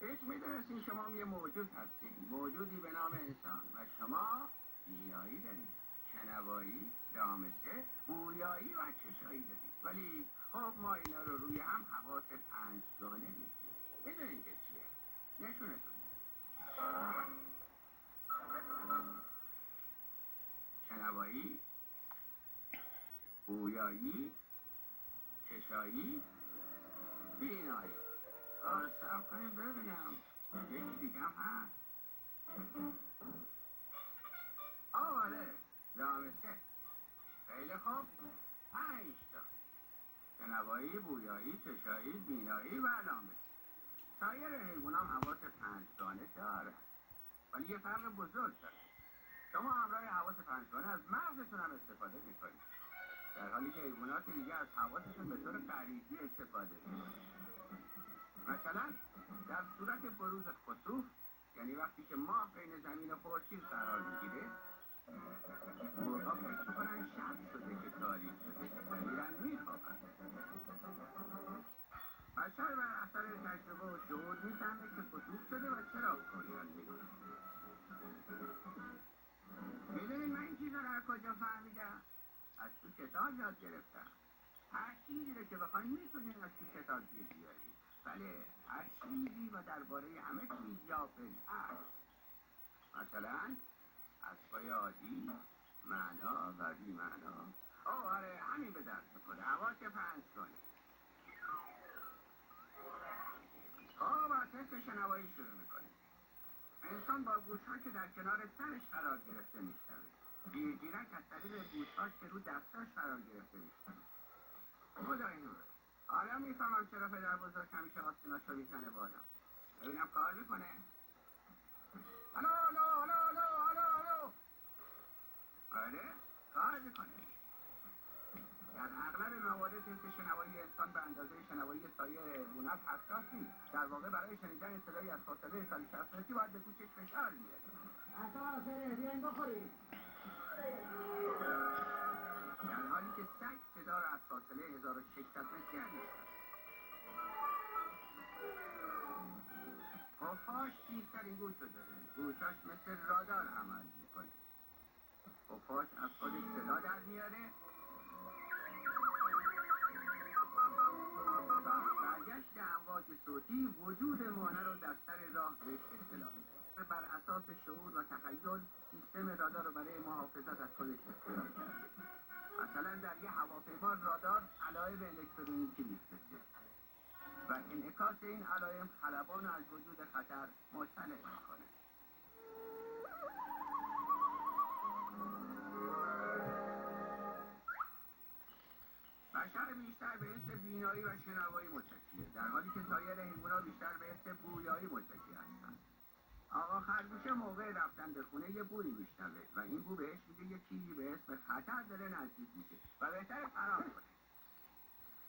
هیچ میدونستین شما یه موجود هستین، موجودی به نام انسان، و شما بینایی دارید، شنوایی، لامسه، بویایی و چشایی دارید. ولی خب ما اینا رو روی هم حواس پنجگانه میگیم. میدونین که چیه؟ نشونتون شنوایی، بویایی، چشایی، بینایی. صبر کنیم ببینم یکی دیگه هم هست. آره، لامسه. خیلی خوب، 5 تا: شنوایی، بویایی، چشایی، بینایی و لامسه. سایر حیوان هم حواس پنجگانه دارن، ولی یه فرق بزرگ داره. شما همراه حواس پنجگانه از مغزتون هم استفاده میکنید، در حالی که حیوانات دیگه از حواسشون به طور غریزی استفاده میکنن. مثلا در صورت بروز خسوف، یعنی وقتی که ماه بین زمین و خورشید قرار میگیره، مرغا فکر میکنن شب شده که تاریک شده و میرن میخوابن. بشر بر اثر تجربه و شعور میفهمه که خسوف شده و چراغ روشن میکنه. میدونین من این چیزا رو از کجا فهمیدم؟ از تو کتاب یاد گرفتم. هر چیزی که بخواین میتونین از تو کتاب گیر بیارین. بله، هر چیزی و درباره همه چیز یا بالعکس. مثلا اسبای عادی، معنا و بی معنا. آره، همین به درد میخوره. حواس پنجگانه. خب از تست شنوایی شروع میکنیم. انسان با گوش‌ها که در کنار سرش قرار گرفته میشنوه. گیرگیرک از طریق گوش‌ها که رو دستاش قرار گرفته میشنوه. خدای نور. حالا میفهمم چرا پدر بزرگ همیشه آستیناشو میزنه بالا. ببینم کار میکنه. الو الو الو الو الو الو. آره، کار میکنه. در اغلب موارد تست شنوایی انسان به اندازه شنوایی سایر حیوانات حساس نیست. در واقع برای شنیدن صدایی از فاصله 160 متری باید به گوشش فشار بیاره. اصلا بیاین بخورید. در حالی که سگ صدا را از فاصله 1600 متری میشنوه. خفاش بیشترین گوشو داره. گوشاش مثل رادار عمل میکنه. خفاش از خودش صدا در میاره برگشت امواج صوتی وجود مانع رو در سر راه بهش اطلاع میده. بر اساس شعور و تخیل سیستم رادار رو برای محافظت از خودش اختراع کرده. مثلا در یه هواپیما رادار علائم الکترونیکی میفرسته و انعکاس این علائم خلبان از وجود خطر مطلع میکنه. بشر بیشتر به حس بینایی و شنوایی متکیه، در حالی که سایر حیوانات بیشتر به حس بویایی متکی هستند. آقا خرگوش موقع رفتن به خونه یه بویی میشنوه و این بو بهش میگه یه چیزی به اسم خطر داره نزدیک میشه و بهتر فرار کنه.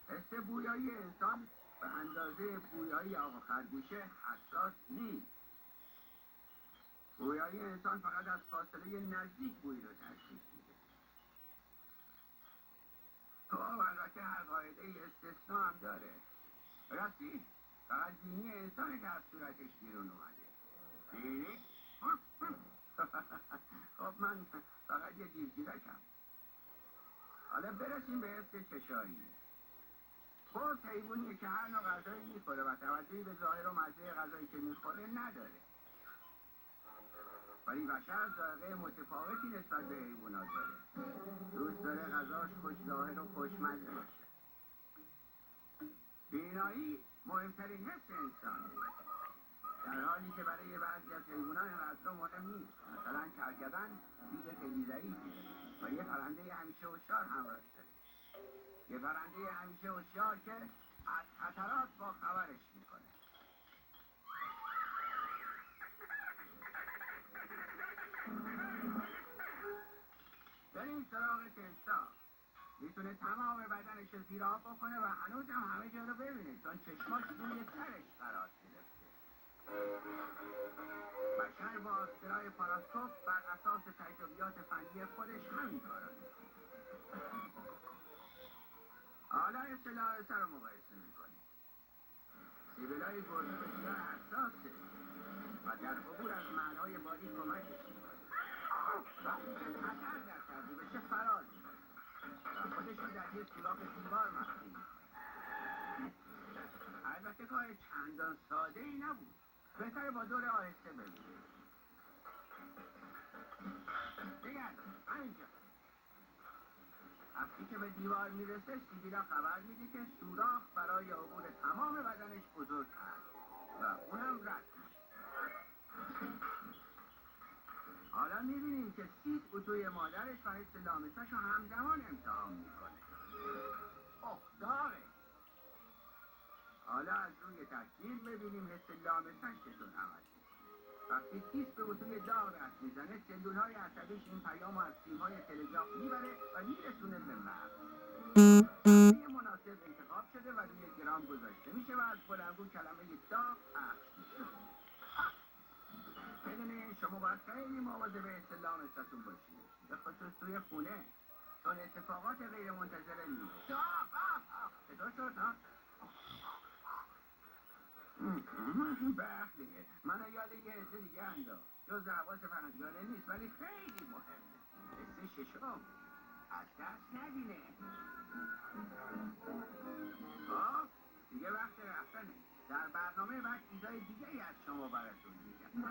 حس بویایی انسان به اندازه بویایی آقا خرگوشه حساس نیست. بویایی انسان فقط از فاصله نزدیک بوی رو تشخیص میده. خب البته هر قاعده استثناء هم داره. راستی فقط بینی انسانه که از صورتش بیرون اومده. بینی؟ خب من فقط یه گیرگیرکم. حالا برسیم به حس چشایی. باز حیوانیه که هر نوع غذایی میخوره و توجهی به ظاهر و مزه غذایی که میخوره نداره. ولی بشر ذائقه متفاوتی نسبت به حیوانات داره. دوست داره غذاش خوش ظاهر و خوشمزه باشه. بینایی مهمترین حس انسانه، در حالی که برای بعضی از حیوانات اینقدر مهم نیست. مثلا کرگدن دید خیلی ضعیفیه و یه پرنده همیشه هوشیار همراهش داره. یه پرنده همیشه هوشیار که از خطرات با خبرش میکنه. بریم سراغ تمساح. میتونه تمام بدنش رو زیر آب بکنه و هنوز هم همه جا رو ببینه، چون چشماش روی سرش قرار گرفته. بشر با اختراع پاراسکوپ بر اساس تجربیات فنی خودش همین کارو میکنه. حالا اصطلاح سر رو مقایسه میکنیم. سیبیلای گربه بسیار حساسه و در عبور از محلهای بادی کمکش میکنه. خطر در ترکیبش فرار میکنه و خودش رو در یه سوراخ دیوار مخفی میکنه. البته کار چندان ساده ای نبود. بهتره با دور آهسته ببینیم. دیگر همینجا وقتی که به دیوار میرسه سیبیلا خبر میده که سوراخ برای عبور تمام بدنش بزرگ هست و اونم رد میشه. حالا میبینیم که سید اتوی مادرش و حس لامسش رو همزمان امتحان میکنه. داره. حالا از روی تصویر ببینیم حس لامسش چطور عمل میکنه. وقتی تیس به اتوی داغ دست میزنه سلولهای عصبیش این پیام از سیمهای تلگراف میبره و میرسونه به مغز. کلمه مناسب انتخاب شده و روی گرام گذاشته میشه و از بلندگو کلمه داغ پخش میشه. بدونید شما باید خیلی مواظب حس لامستون باشید، به خصوص توی خونه، چون اتفاقات غیر منتظره میفته. چطور شد ها؟ بله، منو یاد یه حس دیگه انداخت. جز حواس پنجگانه نیست ولی خیلی مهمه. حس ششم. از دست ندینه. خب دیگه وقت رفتنه. در برنامه بعد چیزای دیگه ای از شما براتون میگم.